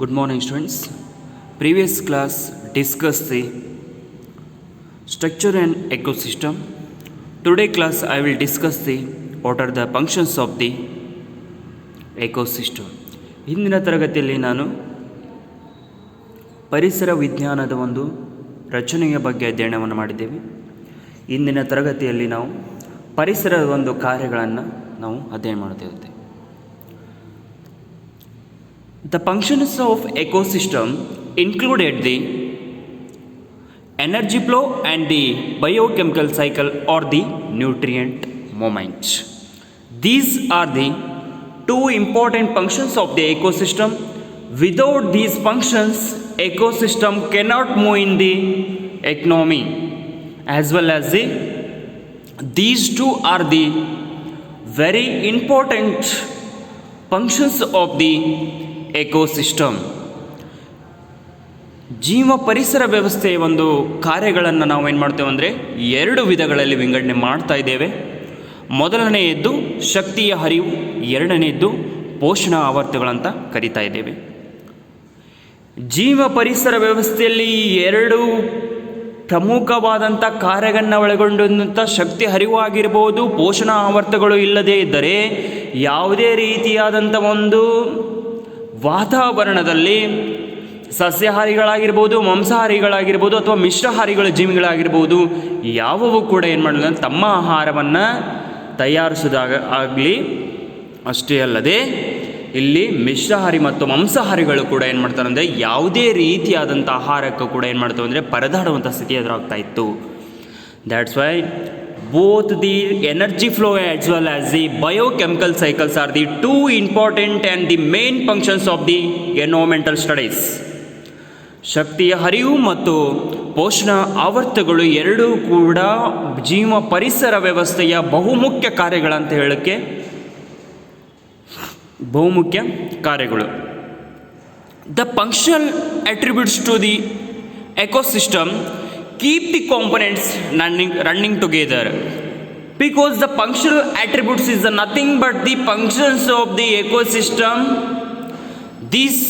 Good morning, students. Previous class discussed the structure and ecosystem. Today class I will discuss the what are the functions of the ecosystem. ಹಿಂದಿನ ತರಗತಿಯಲ್ಲಿ ನಾನು ಪರಿಸರ ವಿಜ್ಞಾನದ ಒಂದು ರಚನೆಯ ಬಗ್ಗೆ ಅಧ್ಯಯನವನ್ನು ಮಾಡಿದ್ದೇವೆ. ಇಂದಿನ ತರಗತಿಯಲ್ಲಿ ನಾವು ಪರಿಸರದ ಒಂದು ಕಾರ್ಯಗಳನ್ನು ನಾವು ಅಧ್ಯಯನ ಮಾಡ್ತೇವೆ. The functions of ecosystem included the energy flow and the biochemical cycle or the nutrient movement. These are the two important functions of the ecosystem. Without these functions, ecosystem cannot move in the economy. As well as these two are the very important functions of the ecosystem. ಜೀವ ಪರಿಸರ ವ್ಯವಸ್ಥೆಯ ಒಂದು ಕಾರ್ಯಗಳನ್ನು ನಾವು ಏನು ಮಾಡ್ತೇವೆ ಅಂದರೆ ಎರಡು ವಿಧಗಳಲ್ಲಿ ವಿಂಗಡಣೆ ಮಾಡ್ತಾ ಇದ್ದೇವೆ. ಮೊದಲನೆಯದ್ದು ಶಕ್ತಿಯ ಹರಿವು, ಎರಡನೆಯದ್ದು ಪೋಷಣ ಆವರ್ತಗಳಂತ ಕರಿತಾ ಇದ್ದೇವೆ. ಜೀವ ಪರಿಸರ ವ್ಯವಸ್ಥೆಯಲ್ಲಿ ಎರಡು ಪ್ರಮುಖವಾದಂಥ ಕಾರ್ಯಗಳನ್ನು ಒಳಗೊಂಡಂಥ ಶಕ್ತಿ ಹರಿವು ಆಗಿರ್ಬೋದು, ಪೋಷಣ ಆವರ್ತಗಳು ಇಲ್ಲದೇ ಇದ್ದರೆ ಯಾವುದೇ ರೀತಿಯಾದಂಥ ಒಂದು ವಾತಾವರಣದಲ್ಲಿ ಸಸ್ಯಾಹಾರಿಗಳಾಗಿರ್ಬೋದು, ಮಾಂಸಾಹಾರಿಗಳಾಗಿರ್ಬೋದು ಅಥವಾ ಮಿಶ್ರಹಾರಿಗಳ ಜೀವಿಗಳಾಗಿರ್ಬೋದು ಯಾವುವು ಕೂಡ ಏನು ಮಾಡಲ್ಲ ತಮ್ಮ ಆಹಾರವನ್ನು ತಯಾರಿಸೋದಾಗ ಆಗಲಿ. ಅಷ್ಟೇ ಅಲ್ಲದೆ ಇಲ್ಲಿ ಮಿಶ್ರಹಾರಿ ಮತ್ತು ಮಾಂಸಾಹಾರಿಗಳು ಕೂಡ ಏನು ಮಾಡ್ತಾರೆ ಅಂದರೆ ಯಾವುದೇ ರೀತಿಯಾದಂಥ ಆಹಾರಕ್ಕೂ ಕೂಡ ಏನು ಮಾಡ್ತವೆ ಅಂದರೆ ಪರದಾಡುವಂಥ ಸ್ಥಿತಿ ಎದುರಾಗ್ತಾ ಇತ್ತು. That's why both the energy flow as well as the biochemical cycles are the two important and the main functions of the environmental studies. ಶಕ್ತಿಯ ಹರಿವು ಮತ್ತು ಪೋಷಣ ಆವರ್ತಗಳು ಎರಡೂ ಕೂಡ ಜೀವ ಪರಿಸರ ವ್ಯವಸ್ಥೆಯ ಬಹುಮುಖ್ಯ ಕಾರ್ಯಗಳಂತ ಹೇಳೋಕ್ಕೆ ಬಹುಮುಖ್ಯ ಕಾರ್ಯಗಳು. The functional attributes to the ecosystem keep the components running together, because the functional attributes is nothing but the functions of the ecosystem. These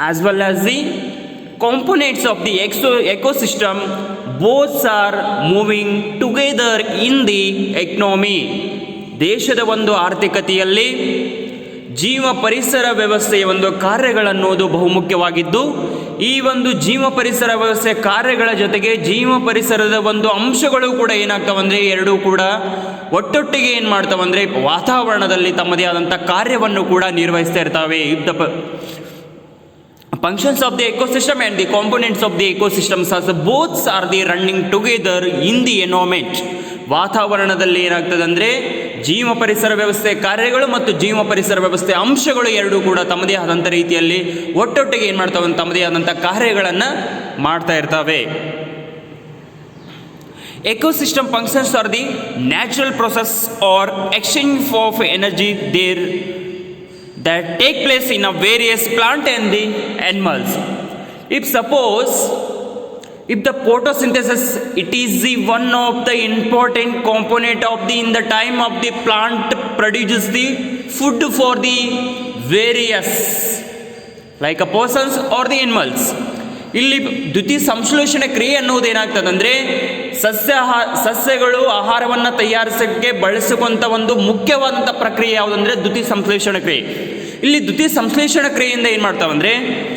as well as the components of the ecosystem both are moving together in the economy. ದೇಶದ ಒಂದು ಆರ್ಥಿಕತೆಯಲ್ಲಿ ಜೀವ ಪರಿಸರ ವ್ಯವಸ್ಥೆಯ ಒಂದು ಕಾರ್ಯಗಳನ್ನೋದು ಬಹುಮುಖ್ಯವಾಗಿದ್ದು, ಈ ಒಂದು ಜೀವ ಪರಿಸರ ವ್ಯವಸ್ಥೆ ಕಾರ್ಯಗಳ ಜೊತೆಗೆ ಜೀವ ಪರಿಸರದ ಒಂದು ಅಂಶಗಳು ಕೂಡ ಏನಾಗ್ತಾವಂದರೆ ಎರಡೂ ಕೂಡ ಒಟ್ಟೊಟ್ಟಿಗೆ ಏನು ಮಾಡ್ತಾವಂದರೆ ವಾತಾವರಣದಲ್ಲಿ ತಮ್ಮದೇ ಆದಂಥ ಕಾರ್ಯವನ್ನು ಕೂಡ ನಿರ್ವಹಿಸ್ತಾ ಇರ್ತವೆ. The functions of the ecosystem and the components of the ecosystems as both are the running together in the environment. ವಾತಾವರಣದಲ್ಲಿ ಏನಾಗ್ತದೆ ಅಂದರೆ ಜೀವ ಪರಿಸರ ವ್ಯವಸ್ಥೆ ಕಾರ್ಯಗಳು ಮತ್ತು ಜೀವ ಪರಿಸರ ವ್ಯವಸ್ಥೆ ಅಂಶಗಳು ಎರಡೂ ಕೂಡ ತಮ್ಮದೇ ಆದಂಥ ರೀತಿಯಲ್ಲಿ ಒಟ್ಟೊಟ್ಟಿಗೆ ಏನು ಮಾಡ್ತಾವೆ ತಮ್ಮದೇ ಆದಂಥ ಕಾರ್ಯಗಳನ್ನು ಮಾಡ್ತಾ ಇರ್ತವೆ. Ecosystem functions are the natural process or exchange of energy there that take place in a various plant and the animals. If the photosynthesis, it is the one of the important component of the in the time of the plant produces the food for the various like a persons or the animals. ಇಲ್ಲಿ ದ್ಯುತಿ ಸಂಶ್ಲೇಷಣೆ ಕ್ರಿಯೆ ಅನ್ನೋದು ಏನಾಗ್ತದೆ ಅಂದರೆ ಸಸ್ಯಗಳು ಆಹಾರವನ್ನು ತಯಾರಿಸೋಕ್ಕೆ ಬಳಸಿಕೊಂಥ ಒಂದು ಮುಖ್ಯವಾದಂಥ ಪ್ರಕ್ರಿಯೆ ಯಾವುದಂದರೆ ದ್ಯುತಿ ಸಂಶ್ಲೇಷಣೆ ಕ್ರಿಯೆ. ಇಲ್ಲಿ ದ್ಯುತಿ ಸಂಶ್ಲೇಷಣಾ ಕ್ರಿಯೆಯಿಂದ ಏನು ಮಾಡ್ತಾವಂದರೆ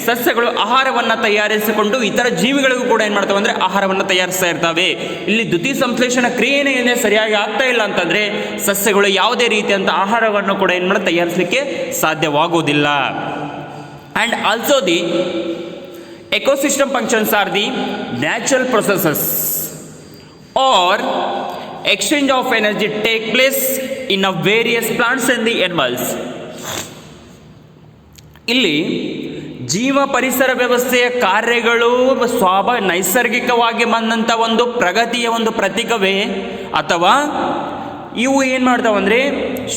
ಸಸ್ಯಗಳು ಆಹಾರವನ್ನು ತಯಾರಿಸಿಕೊಂಡು ಇತರ ಜೀವಿಗಳಿಗೂ ಕೂಡ ಏನು ಮಾಡ್ತಾವಂದರೆ ಆಹಾರವನ್ನು ತಯಾರಿಸ್ತಾ ಇರ್ತವೆ. ಇಲ್ಲಿ ದ್ಯುತಿ ಸಂಶ್ಲೇಷಣಾ ಕ್ರಿಯೆನೇ ಸರಿಯಾಗಿ ಆಗ್ತಾ ಇಲ್ಲ ಅಂತಂದರೆ ಸಸ್ಯಗಳು ಯಾವುದೇ ರೀತಿಯಂಥ ಆಹಾರವನ್ನು ಕೂಡ ಏನು ಮಾಡಿ ತಯಾರಿಸಲಿಕ್ಕೆ ಸಾಧ್ಯವಾಗೋದಿಲ್ಲ. And also the ecosystem functions are the natural processes or exchange of energy take place in a various plants and the animals. ಇಲ್ಲಿ ಜೀವ ಪರಿಸರ ವ್ಯವಸ್ಥೆಯ ಕಾರ್ಯಗಳು ನೈಸರ್ಗಿಕವಾಗಿ ಬಂದಂಥ ಒಂದು ಪ್ರಗತಿಯ ಒಂದು ಪ್ರತೀಕವೇ ಅಥವಾ ಇವು ಏನು ಮಾಡ್ತಾವಂದರೆ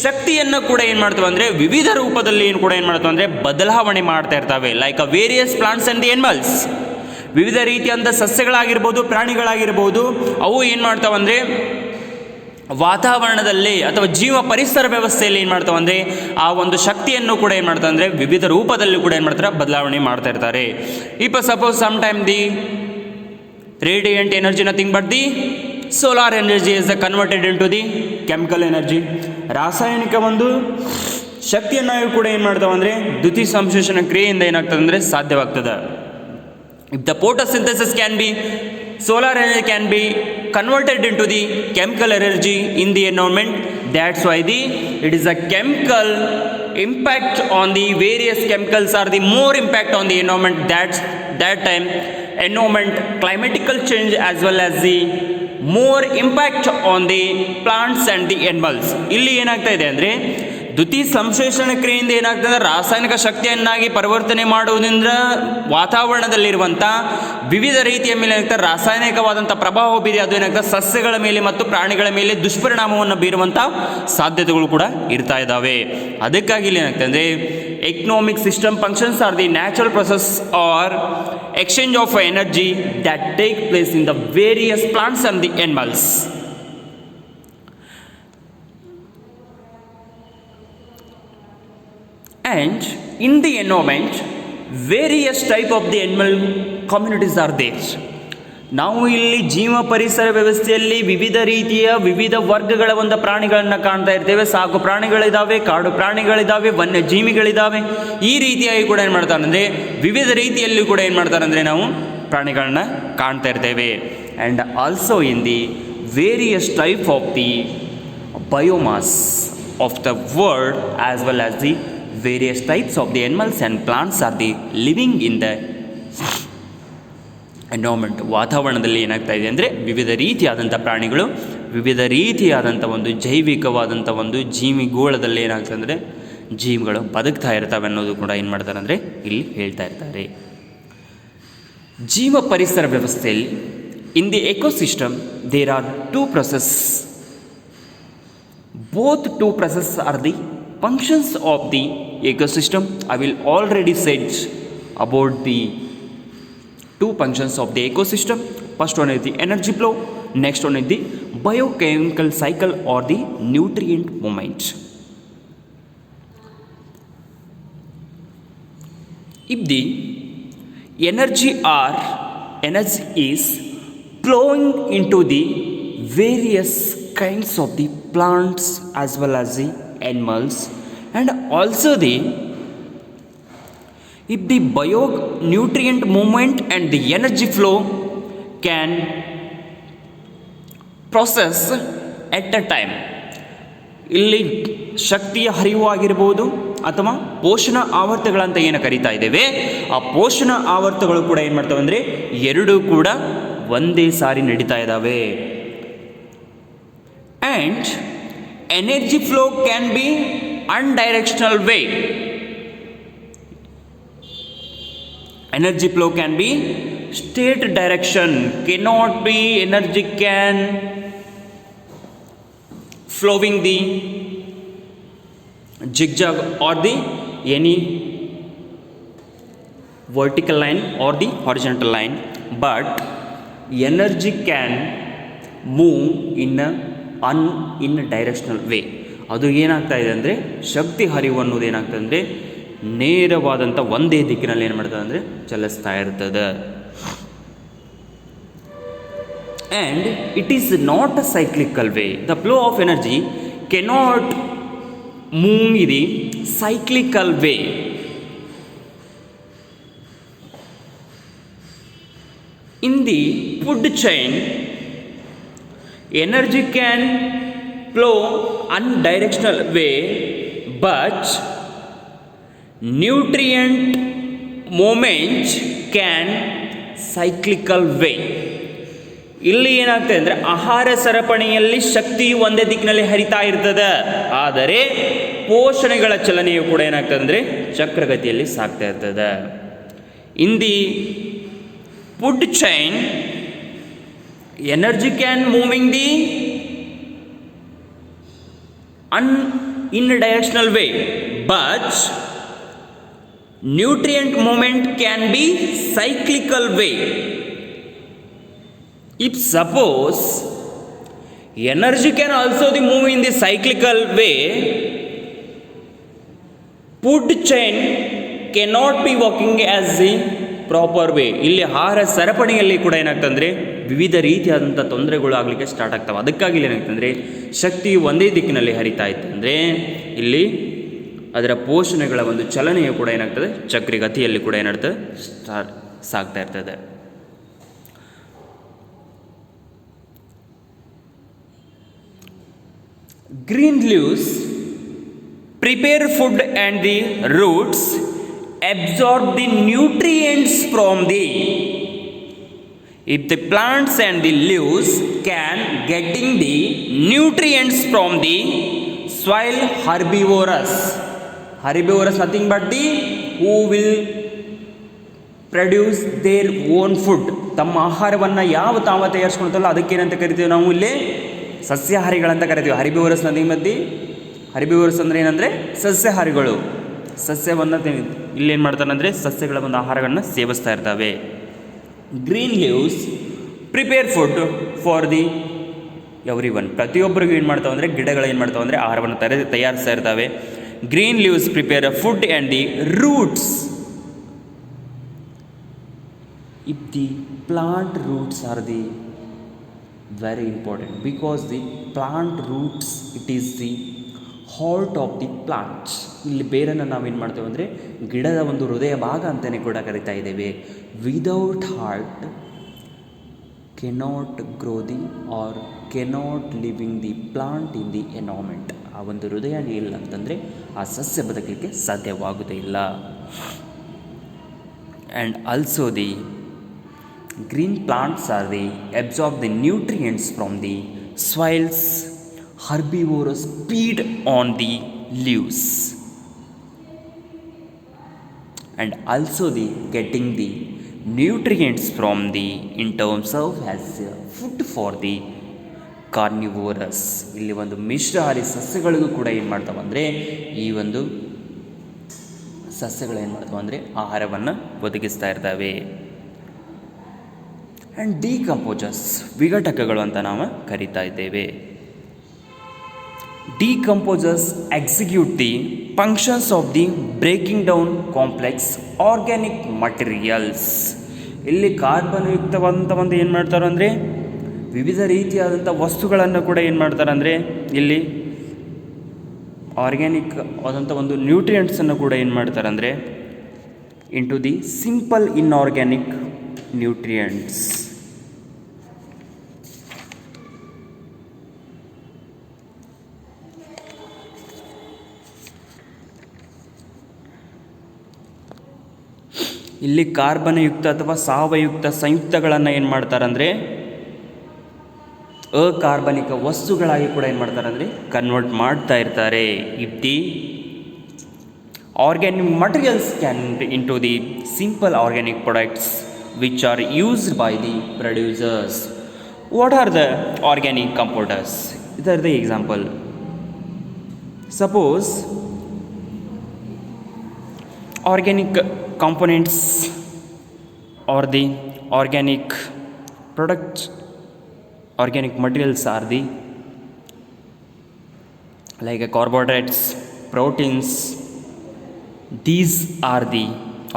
ಶಕ್ತಿಯನ್ನು ಕೂಡ ಏನು ಮಾಡ್ತಾವಂದರೆ ವಿವಿಧ ರೂಪದಲ್ಲಿ ಏನು ಕೂಡ ಏನು ಮಾಡ್ತಾವಂದರೆ ಬದಲಾವಣೆ ಮಾಡ್ತಾ ಇರ್ತವೆ. Like a various plants and the animals, ವಿವಿಧ ರೀತಿಯಂಥ ಸಸ್ಯಗಳಾಗಿರ್ಬೋದು ಪ್ರಾಣಿಗಳಾಗಿರ್ಬೋದು ಅವು ಏನು ಮಾಡ್ತಾವಂದರೆ ವಾತಾವರಣದಲ್ಲಿ ಅಥವಾ ಜೀವ ಪರಿಸರ ವ್ಯವಸ್ಥೆಯಲ್ಲಿ ಏನು ಮಾಡ್ತಾವೆ ಅಂದರೆ ಆ ಒಂದು ಶಕ್ತಿಯನ್ನು ಕೂಡ ಏನು ಮಾಡ್ತಾರೆ ಅಂದರೆ ವಿವಿಧ ರೂಪದಲ್ಲಿ ಕೂಡ ಏನು ಮಾಡ್ತಾರೆ ಬದಲಾವಣೆ ಮಾಡ್ತಾ ಇರ್ತಾರೆ. If suppose some time the radiant energy nothing but the solar energy is converted into the chemical energy. ರಾಸಾಯನಿಕ ಒಂದು ಶಕ್ತಿಯನ್ನು ಕೂಡ ಏನು ಮಾಡ್ತಾವೆ ಅಂದರೆ ದ್ಯುತಿ ಸಂಶ್ಲೇಷಣ ಕ್ರಿಯೆಯಿಂದ ಏನಾಗ್ತದೆ ಅಂದರೆ ಸಾಧ್ಯವಾಗ್ತದೆ. If the photosynthesis can be solar energy can be converted into the chemical energy in the environment. That's why it is a chemical impact on the various chemicals are the more impact on the environment. That time environment climatical change as well as the more impact on the plants and the animals. ಇಲ್ಲಿ ಏನಾಗ್ತಾ ಇದೆ ಅಂದರೆ ದ್ಯುತಿ ಸಂಶ್ಲೇಷಣ ಕ್ರಿಯೆಯಿಂದ ಏನಾಗ್ತದೆ ರಾಸಾಯನಿಕ ಶಕ್ತಿಯನ್ನಾಗಿ ಪರಿವರ್ತನೆ ಮಾಡುವುದರಿಂದ ವಾತಾವರಣದಲ್ಲಿರುವಂಥ ವಿವಿಧ ರೀತಿಯ ಮೇಲೆ ಏನಾಗ್ತದೆ ರಾಸಾಯನಿಕವಾದಂಥ ಪ್ರಭಾವ ಬೀರಿ ಅದು ಏನಾಗ್ತದೆ ಸಸ್ಯಗಳ ಮೇಲೆ ಮತ್ತು ಪ್ರಾಣಿಗಳ ಮೇಲೆ ದುಷ್ಪರಿಣಾಮವನ್ನು ಬೀರುವಂಥ ಸಾಧ್ಯತೆಗಳು ಕೂಡ ಇರ್ತಾ ಇದ್ದಾವೆ. ಅದಕ್ಕಾಗಿ ಇಲ್ಲಿ ಏನಾಗ್ತದೆ ಅಂದರೆ economic system functions are the natural process or exchange of energy that take place in the various plants and the animals. And in the environment, various type of the animal communities are there. ನಾವು ಇಲ್ಲಿ ಜೀವ ಪರಿಸರ ವ್ಯವಸ್ಥೆಯಲ್ಲಿ ವಿವಿಧ ರೀತಿಯ ವಿವಿಧ ವರ್ಗಗಳ ಒಂದು ಪ್ರಾಣಿಗಳನ್ನು ಕಾಣ್ತಾ ಇರ್ತೇವೆ. ಸಾಕು ಪ್ರಾಣಿಗಳಿದ್ದಾವೆ, ಕಾಡು ಪ್ರಾಣಿಗಳಿದ್ದಾವೆ, ವನ್ಯಜೀವಿಗಳಿದ್ದಾವೆ. ಈ ರೀತಿಯಾಗಿ ಕೂಡ ಏನು ಮಾಡ್ತಾರೆ ಅಂದರೆ ವಿವಿಧ ರೀತಿಯಲ್ಲಿ ಕೂಡ ಏನು ಮಾಡ್ತಾರೆ ಅಂದರೆ ನಾವು ಪ್ರಾಣಿಗಳನ್ನ ಕಾಣ್ತಾ ಇರ್ತೇವೆ. And also in the various type of the biomass of the world as well as the various types of the animals and plants are the living in the environment. ವಾತಾವರಣದಲ್ಲಿ ಏನಾಗ್ತಾ ಇದೆ ಅಂದರೆ ವಿವಿಧ ರೀತಿಯಾದಂಥ ಪ್ರಾಣಿಗಳು ವಿವಿಧ ರೀತಿಯಾದಂಥ ಒಂದು ಜೈವಿಕವಾದಂಥ ಒಂದು ಜೀವಿಗೋಳದಲ್ಲಿ ಏನಾಗ್ತದೆ ಅಂದರೆ ಜೀವಿಗಳು ಬದುಕ್ತಾ ಇರ್ತವೆ ಅನ್ನೋದು ಕೂಡ ಏನು ಮಾಡ್ತಾರೆ ಅಂದರೆ ಇಲ್ಲಿ ಹೇಳ್ತಾ ಇರ್ತಾರೆ. ಜೀವ ಪರಿಸರ ವ್ಯವಸ್ಥೆಯಲ್ಲಿ in the ecosystem there are two process. Both two process are the functions of the ecosystem. I will already said about the two functions of the ecosystem. First one is the energy flow, next one is the biochemical cycle or the nutrient movement. If the energy is flowing into the various kinds of the plants as well as the animals, and also if the bio-nutrient movement and the energy flow can process at a time. ಇಲ್ಲಿ ಶಕ್ತಿಯ ಹರಿವು ಆಗಿರ್ಬೋದು ಅಥವಾ ಪೋಷಣ ಆವರ್ತಗಳಂತ ಏನು ಕರಿತಾ ಇದ್ದೇವೆ, ಆ ಪೋಷಣ ಆವರ್ತಗಳು ಕೂಡ ಏನು ಮಾಡ್ತವೆ ಅಂದರೆ ಎರಡೂ ಕೂಡ ಒಂದೇ ಸಾರಿ ನಡೀತಾ ಇದ್ದಾವೆ. And energy flow can be unidirectional way. Energy flow can be straight direction, cannot be energy can flowing the zigzag or the any vertical line or the horizontal line, but energy can move in directional way. ಅದು ಏನಾಗ್ತಾ ಇದೆ ಅಂದರೆ ಶಕ್ತಿ ಹರಿವು ಅನ್ನೋದು ಏನಾಗ್ತದೆ ಅಂದರೆ ನೇರವಾದಂಥ ಒಂದೇ ದಿಕ್ಕಿನಲ್ಲಿ ಏನು ಮಾಡ್ತದೆ ಅಂದರೆ ಚಲಿಸ್ತಾ ಇರ್ತದೆ. And it is not a cyclical way. The flow of energy cannot move in the cyclical way. In the food chain energy can flow unidirectional way, but nutrient movement can cyclical way. ಇಲ್ಲಿ ಏನಾಗ್ತದೆ ಅಂದರೆ ಆಹಾರ ಸರಪಣಿಯಲ್ಲಿ ಶಕ್ತಿಯು ಒಂದೇ ದಿಕ್ಕಿನಲ್ಲಿ ಹರಿತಾ ಇರ್ತದೆ, ಆದರೆ ಪೋಷಣೆಗಳ ಚಲನೆಯು ಕೂಡ ಏನಾಗ್ತದೆ ಅಂದರೆ ಚಕ್ರಗತಿಯಲ್ಲಿ ಸಾಗ್ತಾ ಇರ್ತದೆ. In the food chain energy can moving the in a directional way, but nutrient movement can be cyclical way. If suppose Energy can also be move in the cyclical way. Food chain cannot be working as the proper way. ಇಲ್ಲಿ ಆಹಾರ ಸರಪಣಿಯಲ್ಲಿ ಕೂಡ ಏನಾಗ್ತಂದರೆ ವಿವಿಧ ರೀತಿಯಾದಂಥ ತೊಂದರೆಗಳು ಆಗಲಿಕ್ಕೆ start ಆಗ್ತವೆ. ಅದಕ್ಕಾಗಿ ಇಲ್ಲಿ ಏನಾಗ್ತಂದರೆ ಶಕ್ತಿಯು ಒಂದೇ ದಿಕ್ಕಿನಲ್ಲಿ ಹರಿತಾ ಇತ್ತಂದರೆ ಇಲ್ಲಿ ಅದರ ಪೋಷಣೆಗಳ ಒಂದು ಚಲನೆಯು ಕೂಡ ಏನಾಗ್ತದೆ ಚಕ್ರಗತಿಯಲ್ಲಿ ಕೂಡ ಏನಾಗ್ತದೆ ಸಾಗ್ತಾ ಇರ್ತದೆ. Green leaves prepare food and the roots absorb the nutrients from the. If the plants and the leaves can getting the nutrients from the soil, herbivorous nothing but the who will produce their own food. ತಮ್ಮ ಆಹಾರವನ್ನು ಯಾವ ತಾವ ತಯಾರಿಸ್ಕೊಳ್ತಲ್ಲ ಅದಕ್ಕೇನಂತ ಕರಿತೀವಿ ನಾವು ಇಲ್ಲಿ ಸಸ್ಯಾಹಾರಿಗಳಂತ ಕರಿತೀವಿ. ಹರ್ಬಿವೋರಸ್ ಅಂದರೆ ಏನಂದರೆ ಸಸ್ಯಾಹಾರಿಗಳು. ಸಸ್ಯವನ್ನು ಇಲ್ಲೇನು ಮಾಡ್ತಾರೆ ಅಂದರೆ ಸಸ್ಯಗಳ ಒಂದು ಆಹಾರಗಳನ್ನು ಸೇವಿಸ್ತಾ ಇರ್ತವೆ. Green leaves prepare food for the every one. ಪ್ರತಿಯೊಬ್ಬರಿಗೂ ಏನು ಮಾಡ್ತಾವೆ ಅಂದರೆ ಗಿಡಗಳು ಏನು ಮಾಡ್ತಾವೆ ಅಂದರೆ ಆಹಾರವನ್ನು ತಯಾರಿಸ್ತಾ ಇರ್ತವೆ. Green leaves prepare a food and the roots. If the plant roots R the very important because the plant roots it is the heart of the plant. ಇಲ್ಲಿ ಬೇರನ್ನು ನಾವೇನು ಮಾಡ್ತೇವೆ ಅಂದರೆ ಗಿಡದ ಒಂದು ಹೃದಯ ಭಾಗ ಅಂತಲೇ ಕೂಡ ಕರಿತಾ ಇದ್ದೇವೆ. Without heart cannot grow the or cannot living the plant in the environment. ಆ ಒಂದು ಹೃದಯನೇ ಇಲ್ಲ ಅಂತಂದರೆ ಆ ಸಸ್ಯ ಬದುಕಲಿಕ್ಕೆ ಸಾಧ್ಯವಾಗುವುದೇ ಇಲ್ಲ. And also the green plants are they absorb the nutrients from the soils. Herbivores feed on the leaves and also the getting the nutrients from the in terms of as food for the carnivorous. ಇಲ್ಲಿ ಒಂದು ಮಿಶ್ರಹಾರಿ ಸಸ್ಯಗಳಿಗೂ ಕೂಡ ಏನು ಮಾಡ್ತಾವೆ ಅಂದರೆ ಈ ಒಂದು ಸಸ್ಯಗಳು ಏನು ಮಾಡ್ತಾವೆ ಅಂದರೆ ಆಹಾರವನ್ನು ಒದಗಿಸ್ತಾ ಇರ್ತವೆ. ಆ್ಯಂಡ್ ಡಿಕಂಪೋಸರ್ಸ್ ವಿಘಟಕಗಳು ಅಂತ ನಾವು ಕರಿತಾ ಇದ್ದೇವೆ. Decomposers execute the functions of the breaking down complex organic materials. ಇಲ್ಲಿ ಕಾರ್ಬನ್ಯುಕ್ತವಾದಂಥ ಒಂದು ಏನು ಮಾಡ್ತಾರೆ ಅಂದರೆ ವಿವಿಧ ರೀತಿಯಾದಂಥ ವಸ್ತುಗಳನ್ನು ಕೂಡ ಏನು ಮಾಡ್ತಾರೆ ಅಂದರೆ ಇಲ್ಲಿ ಆರ್ಗ್ಯಾನಿಕ್ ಆದಂಥ ಒಂದು ನ್ಯೂಟ್ರಿಯೆಂಟ್ಸನ್ನು ಕೂಡ ಏನು ಮಾಡ್ತಾರೆ ಅಂದರೆ into the simple inorganic nutrients. ಇಲ್ಲಿ ಕಾರ್ಬನ್ಯುಕ್ತ ಅಥವಾ ಸಾವಯುಕ್ತ ಸಂಯುಕ್ತಗಳನ್ನು ಏನು ಮಾಡ್ತಾರೆ ಅಂದರೆ ಅಕಾರ್ಬನಿಕ ವಸ್ತುಗಳಾಗಿ ಕೂಡ ಏನು ಮಾಡ್ತಾರೆ ಅಂದರೆ ಕನ್ವರ್ಟ್ ಮಾಡ್ತಾ ಇರ್ತಾರೆ. If the organic materials can into the simple organic products which are used by the producers. What are the organic compounders? These are the example. Suppose organic components or the organic products, organic materials are the like carbohydrates, proteins. These are the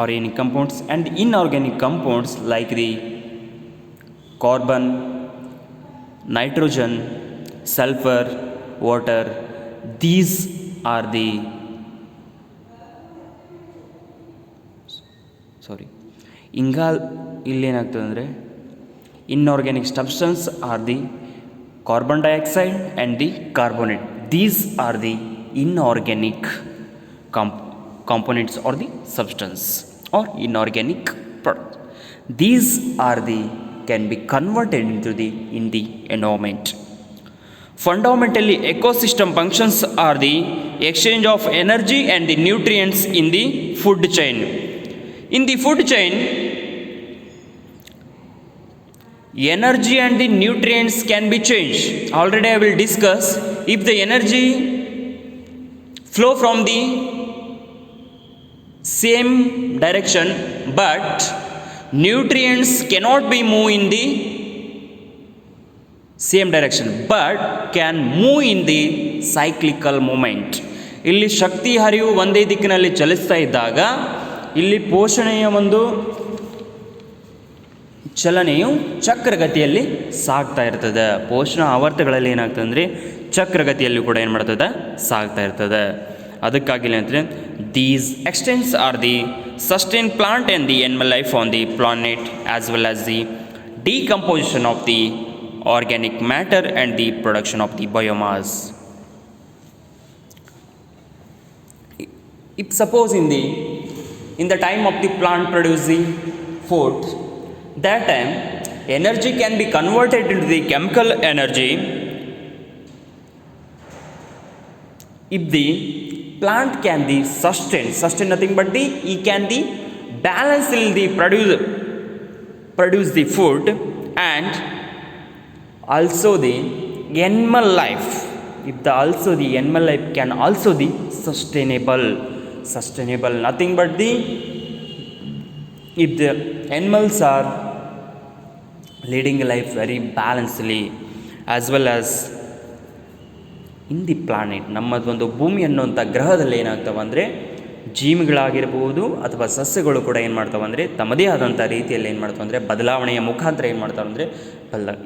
organic compounds, and inorganic compounds like the carbon, nitrogen, sulfur, water. These are the ಇಲ್ಲೇನಾಗ್ತದೆ ಅಂದರೆ inorganic substance R the carbon dioxide and the carbonate. These are the inorganic components or the substance or inorganic product. These are the can be converted into the in the environment. Fundamentally, ecosystem functions are the exchange of energy and the nutrients in the food chain. In the food chain, energy and the nutrients can be changed. Already I will discuss. If the energy flow from the same direction but nutrients cannot be moved in the same direction but can move in the cyclical moment. ಇಲ್ಲಿ ಶಕ್ತಿ ಹರಿವು ಒಂದೇ ದಿಕ್ಕಿನಲ್ಲಿ ಚಲಿಸ್ತಾ ಇದ್ದಾಗ ಇಲ್ಲಿ ಪೋಷಣೆಯ ಒಂದು ಚಲನೆಯು ಚಕ್ರಗತಿಯಲ್ಲಿ ಸಾಗ್ತಾ ಇರ್ತದೆ. ಪೋಷಣ ಆವರ್ತಗಳಲ್ಲಿ ಏನಾಗ್ತದೆ ಅಂದರೆ ಚಕ್ರಗತಿಯಲ್ಲಿ ಕೂಡ ಏನು ಮಾಡ್ತದೆ, ಸಾಗ್ತಾ ಇರ್ತದೆ. ಅದಕ್ಕಾಗಿ ಏನಂದರೆ these extents are the sustain plant and the animal life on the planet as well as the decomposition of the organic matter and the production of the biomass. If suppose in the time of the plant producing food, that time energy can be converted into the chemical energy. If the plant can be sustain nothing but he can be balance in the produce the food, and also the animal life, if the also the animal life can also the sustainable nothing but the if the animals are leading a life very balancedly as well as in the planet. ನಮ್ಮದೊಂದು ಭೂಮಿ ಅನ್ನುವಂಥ ಗ್ರಹದಲ್ಲಿ ಏನಾಗ್ತವೆ ಅಂದರೆ ಜೀವಿಗಳಾಗಿರ್ಬೋದು ಅಥವಾ ಸಸ್ಯಗಳು ಕೂಡ ಏನು ಮಾಡ್ತಾವೆ ಅಂದರೆ ತಮ್ಮದೇ ಆದಂಥ ರೀತಿಯಲ್ಲಿ ಏನು ಮಾಡ್ತಾವೆ ಅಂದರೆ ಬದಲಾವಣೆಯ ಮುಖಾಂತರ ಏನು ಮಾಡ್ತಾವೆ ಅಂದರೆ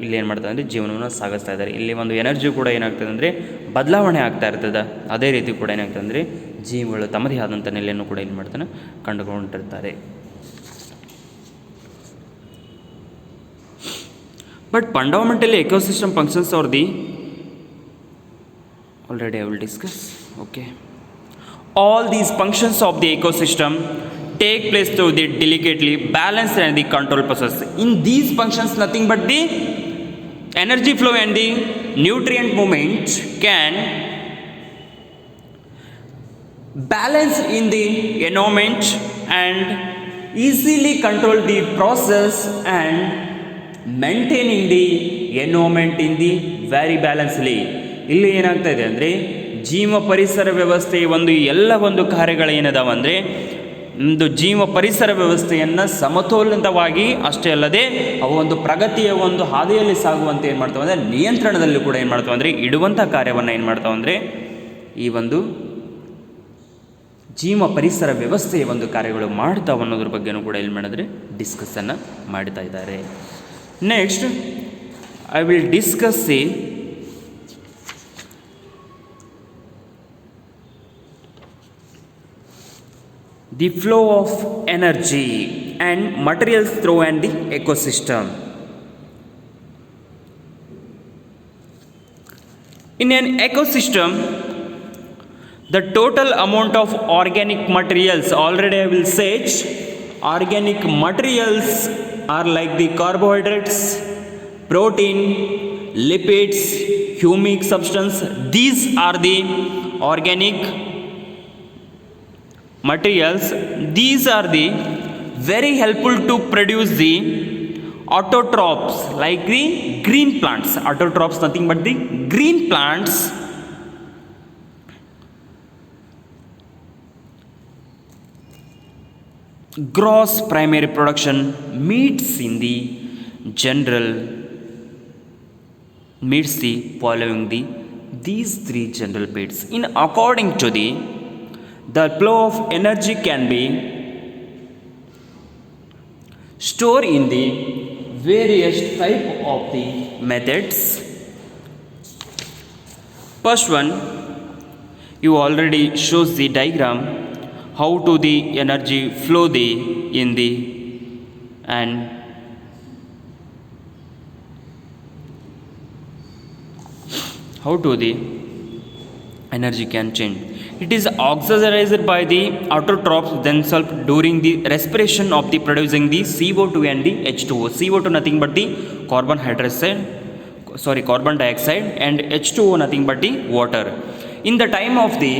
ಇಲ್ಲಿ ಏನು ಮಾಡ್ತಾರೆ ಅಂದರೆ ಜೀವನವನ್ನು ಸಾಗಿಸ್ತಾ ಇದ್ದಾರೆ. ಇಲ್ಲಿ ಒಂದು ಎನರ್ಜಿ ಕೂಡ ಏನಾಗ್ತದೆ ಅಂದರೆ ಬದಲಾವಣೆ ಆಗ್ತಾ ಇರ್ತದೆ. ಅದೇ ರೀತಿ ಕೂಡ ಏನಾಗ್ತದೆ ಅಂದರೆ ಜೀವಿಗಳು ತಮ್ಮದೇ ಆದಂಥ ನೆಲೆಯನ್ನು ಕೂಡ ಏನು ಮಾಡ್ತಾನೆ ಕಂಡುಕೊಂಡಿರ್ತಾರೆ. But fundamentally ecosystem functions are the already I will discuss. Okay, all these functions of the ecosystem take place through the delicately balanced and the control process. In these functions nothing but the energy flow and the nutrient movement can balance in the environment and easily control the process and maintaining the environment in the very balancedly. ಇಲ್ಲಿ ಏನಾಗ್ತಾ ಇದೆ ಅಂದರೆ ಜೀವ ಪರಿಸರ ವ್ಯವಸ್ಥೆ ಎಲ್ಲ ಕಾರ್ಯಗಳೇನದಾವ ಅಂದರೆ ಒಂದು ಜೀವ ಪರಿಸರ ವ್ಯವಸ್ಥೆಯನ್ನು ಸಮತೋಲಿತವಾಗಿ ಅಷ್ಟೇ ಅಲ್ಲದೆ ಅವು ಒಂದು ಪ್ರಗತಿಯ ಒಂದು ಹಾದಿಯಲ್ಲಿ ಸಾಗುವಂತೆ ಏನು ಮಾಡ್ತಾವೆ ಅಂದರೆ ನಿಯಂತ್ರಣದಲ್ಲಿ ಕೂಡ ಏನು ಮಾಡ್ತಾವೆ ಅಂದರೆ ಇಡುವಂಥ ಕಾರ್ಯವನ್ನು ಏನು ಮಾಡ್ತಾವೆ ಅಂದರೆ ಈ ಒಂದು ಜೀವ ಪರಿಸರ ವ್ಯವಸ್ಥೆಯ ಕಾರ್ಯಗಳು ಮಾಡ್ತಾವೆ ಅನ್ನೋದ್ರ ಬಗ್ಗೆನೂ ಕೂಡ ಏನು ಮಾಡಿದ್ರೆ ಡಿಸ್ಕಸ್ಸನ್ನು ಮಾಡ್ತಾ ಇದ್ದಾರೆ. Next I will discuss the flow of energy and materials through and the ecosystem. In an ecosystem, the total amount of organic materials, already I will say, organic materials are like the carbohydrates, protein, lipids, humic substance. These are the organic materials. These are the very helpful to produce the autotrophs like the green plants. Autotrophs nothing but the green plants gross primary production meets in the general meets the following these three general bits. In according to the flow of energy can be stored in the various type of the methods. First one, you already shows the diagram how to the energy flow in the and how to the energy can change. It is oxidized by the autotrophs themselves during the respiration of the producing the CO2 and the H2O. CO2 nothing but the carbon dioxide and H2O nothing but the water. In the time of the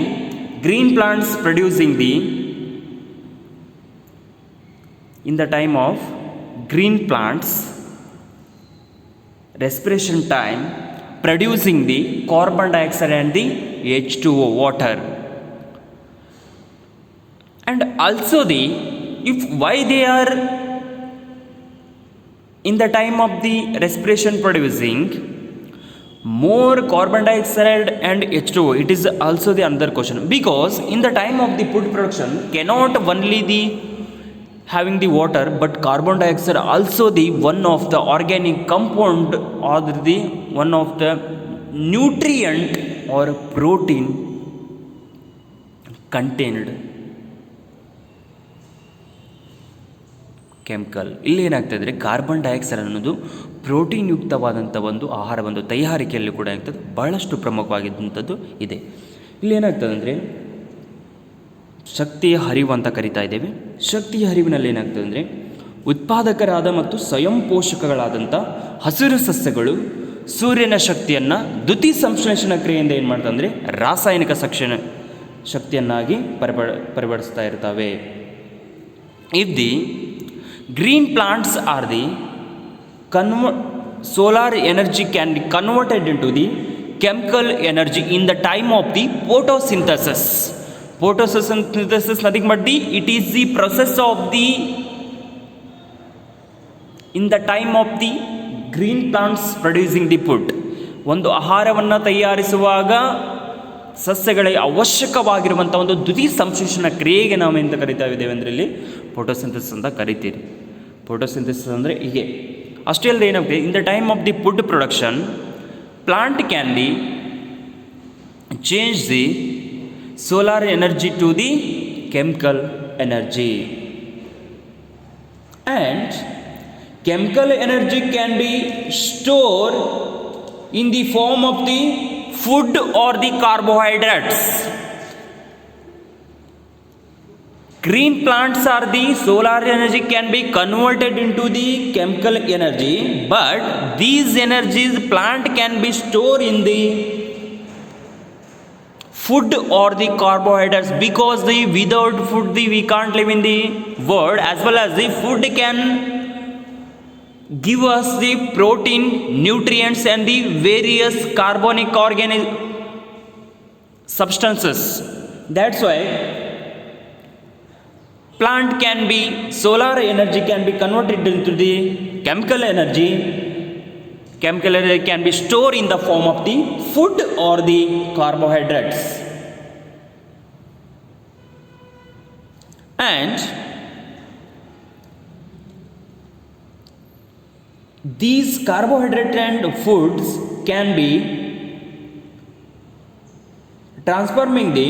green plants producing in the time of green plants respiration time producing the carbon dioxide and the H2O water. And also why they are in the time of the respiration producing more carbon dioxide and H2O. It is also the another question, because in the time of the food production cannot only the having the water, but carbon dioxide also the one of the organic compound or the one of the nutrient or protein contained chemical. ಇಲ್ಲಿ ಏನಾಗ್ತದೆ ಅಂದರೆ carbon dioxide ಅನ್ನೋದು protein ಯುಕ್ತವಾದಂಥ ಒಂದು ಆಹಾರ ಒಂದು ತಯಾರಿಕೆಯಲ್ಲಿ ಕೂಡ ಆಗ್ತದೆ ಬಹಳಷ್ಟು ಪ್ರಮುಖವಾಗಿದ್ದಂಥದ್ದು ಇದೆ. ಇಲ್ಲಿ ಏನಾಗ್ತದೆ ಅಂದರೆ ಶಕ್ತಿಯ ಹರಿವು ಅಂತ ಕರಿತಾ ಇದ್ದೇವೆ. ಶಕ್ತಿಯ ಹರಿವಿನಲ್ಲಿ ಏನಾಗ್ತದೆ ಅಂದರೆ ಉತ್ಪಾದಕರಾದ ಮತ್ತು ಸ್ವಯಂ ಪೋಷಕಗಳಾದಂಥ ಹಸಿರು ಸಸ್ಯಗಳು ಸೂರ್ಯನ ಶಕ್ತಿಯನ್ನು ದ್ಯುತಿ ಸಂಶ್ಲೇಷಣಾ ಕ್ರಿಯೆಯಿಂದ ಏನು ಮಾಡ್ತವೆ ಅಂದರೆ ರಾಸಾಯನಿಕ ಶಕ್ತಿಯನ್ನಾಗಿ ಪರಿವರ್ತಿಸ್ತಾ ಇರ್ತವೆ. If the green plants are the solar energy can be converted into the chemical energy in the time of the photosynthesis. Photosynthesis nothing but it is the process of the in the time of the green plants producing the food. ಒಂದು ಆಹಾರವನ್ನು ತಯಾರಿಸುವಾಗ ಸಸ್ಯಗಳಿಗೆ ಅವಶ್ಯಕವಾಗಿರುವಂಥ ಒಂದು ದ್ಯುತಿ ಸಂಶ್ಲೇಷಣಾ ಕ್ರಿಯೆಗೆ ನಾವು ಎಂತ ಕರಿತಾ ಇದ್ದೇವೆ ಅಂದರೆ ಇಲ್ಲಿ ಫೋಟೋಸಿಂಥಸಿಸ್ ಅಂತ ಕರಿತೀರಿ. ಫೋಟೋಸಿಂಥಸಿಸ್ ಅಂದರೆ ಹೀಗೆ. ಅಷ್ಟೇ ಅಲ್ಲದೆ ಏನಾಗ್ತದೆ, in the time of the food production plant can the change the solar energy to the chemical energy, and chemical energy can be store in the form of the food or the carbohydrates. Green plants are the solar energy can be converted into the chemical energy, but these energies plant can be stored in the food or the carbohydrates, because the without food we can't live in the world, as well as the food can give us the protein, nutrients and the various carbonic organic substances. That's why plant can be, solar energy can be converted into the chemical energy. Chemical energy can be stored in the form of the food or the carbohydrates. And these carbohydrate and foods can be transforming the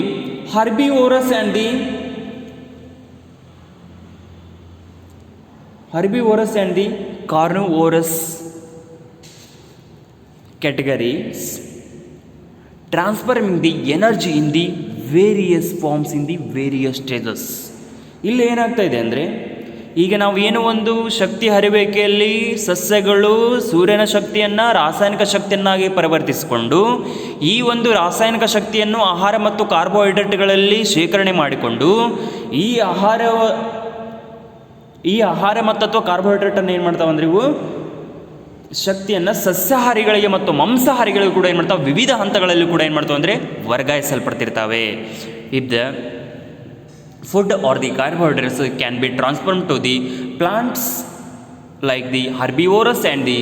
herbivorous and the carnivorous categories, transforming the energy in the various forms in the various stages. ಇಲ್ಲಿ ಏನಾಗ್ತಾ ಇದೆ ಅಂದರೆ, ಈಗ ನಾವು ಏನೋ ಒಂದು ಶಕ್ತಿ ಹರಿಯುವಿಕೆಯಲ್ಲಿ ಸಸ್ಯಗಳು ಸೂರ್ಯನ ಶಕ್ತಿಯನ್ನು ರಾಸಾಯನಿಕ ಶಕ್ತಿಯನ್ನಾಗಿ ಪರಿವರ್ತಿಸಿಕೊಂಡು ಈ ಒಂದು ರಾಸಾಯನಿಕ ಶಕ್ತಿಯನ್ನು ಆಹಾರ ಮತ್ತು ಕಾರ್ಬೋಹೈಡ್ರೇಟ್ಗಳಲ್ಲಿ ಶೇಖರಣೆ ಮಾಡಿಕೊಂಡು ಈ ಆಹಾರ ಮತ್ತು ಅಥವಾ ಕಾರ್ಬೋಹೈಡ್ರೇಟನ್ನು ಏನು ಮಾಡ್ತಾವೆ ಅಂದರೆ ಇವು ಶಕ್ತಿಯನ್ನು ಸಸ್ಯಾಹಾರಿಗಳಿಗೆ ಮತ್ತು ಮಾಂಸಾಹಾರಿಗಳಿಗೂ ಕೂಡ ಏನು ಮಾಡ್ತಾವೆ, ವಿವಿಧ ಹಂತಗಳಲ್ಲಿ ಕೂಡ ಏನು ಮಾಡ್ತಾವೆ ಅಂದರೆ ವರ್ಗಾಯಿಸಲ್ಪಡ್ತಿರ್ತವೆ. If the food or the carbohydrates can be transformed to the plants like the herbivorous and the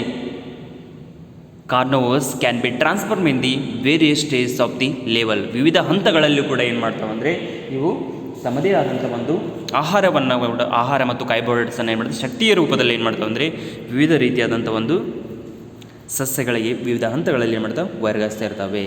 carnivorous can be transformed in the various stages of the level. ವಿವಿಧ ಹಂತಗಳಲ್ಲೂ ಕೂಡ ಏನು ಮಾಡ್ತಾವೆ ಅಂದರೆ ಇವು ತಮ್ಮದೇ ಆದಂಥ ಒಂದು ಆಹಾರ ಮತ್ತು ಕಾರ್ಬೋಹೈಡ್ರೇಟ್ಸನ್ನು ಏನು ಮಾಡ್ತಾರೆ ಶಕ್ತಿಯ ರೂಪದಲ್ಲಿ ಏನು ಮಾಡ್ತಾವೆ ಅಂದರೆ ವಿವಿಧ ರೀತಿಯಾದಂಥ ಒಂದು ಸಸ್ಯಗಳಿಗೆ ವಿವಿಧ ಹಂತಗಳಲ್ಲಿ ಏನು ಮಾಡ್ತಾವೆ ವರ್ಗಾಯಿಸ್ತಾ ಇರ್ತವೆ.